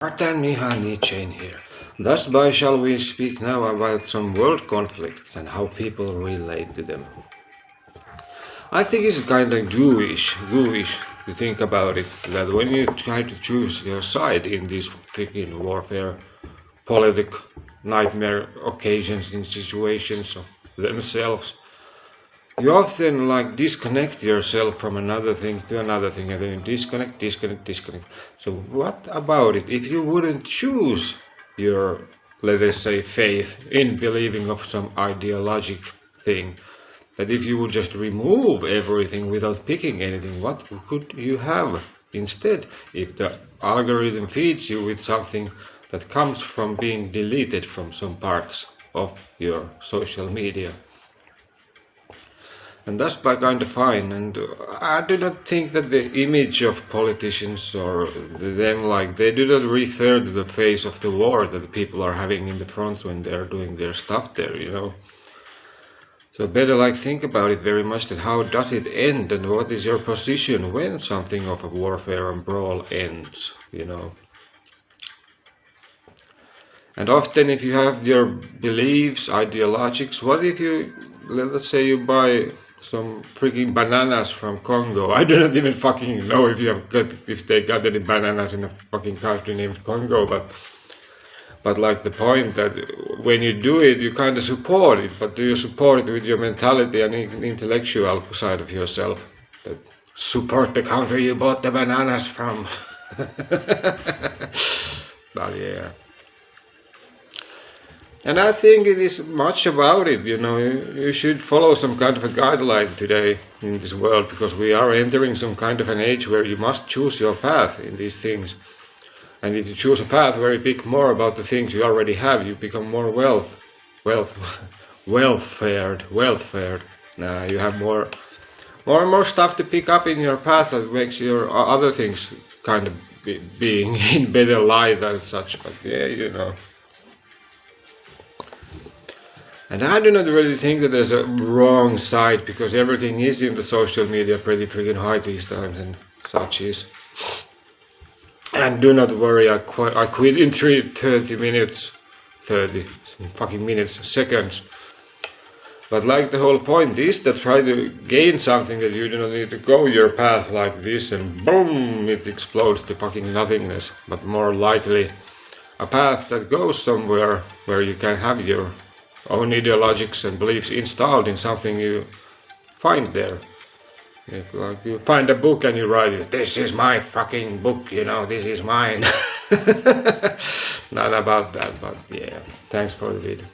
Martin Miha Nietzsche here. Thus by shall we speak now about some world conflicts and how people relate to them. I think it's kind of gooish to think about it, that when you try to choose your side in these freaking warfare, politic nightmare occasions and situations of themselves, you often disconnect yourself from another thing to another thing, and then disconnect. So what about it if you wouldn't choose your, let us say, faith in believing of some ideologic thing? That if you would just remove everything without picking anything, what could you have instead? If the algorithm feeds you with something that comes from being deleted from some parts of your social media. And that's by kind of fine, and I do not think that the image of politicians or them, they do not refer to the face of the war that people are having in the front when they're doing their stuff there. So better think about it very much, that how does it end and what is your position when something of a warfare and brawl ends. And often if you have your beliefs, ideologics, what if you, let's say you buy some freaking bananas from Congo. I do not even fucking know if they got any bananas in a fucking country named Congo, but the point that when you do it, you kind of support it, but do you support it with your mentality and intellectual side of yourself? That support the country you bought the bananas from. But yeah. And I think it is much about it, you should follow some kind of a guideline today in this world, because we are entering some kind of an age where you must choose your path in these things. And if you choose a path where you pick more about the things you already have, you become more well-fared. You have more and more stuff to pick up in your path that makes your other things kind of being in better light and such, but yeah. And I do not really think that there's a wrong side, because everything is in the social media pretty freaking high these times and such is. And do not worry, I quit in 30 minutes, seconds. But the whole point is that try to gain something, that you do not need to go your path like this and boom, it explodes to fucking nothingness. But more likely a path that goes somewhere where you can have your own ideologics and beliefs installed in something you find there. You find a book and you write it, this is my fucking book, this is mine. Not about that, but yeah, thanks for the video.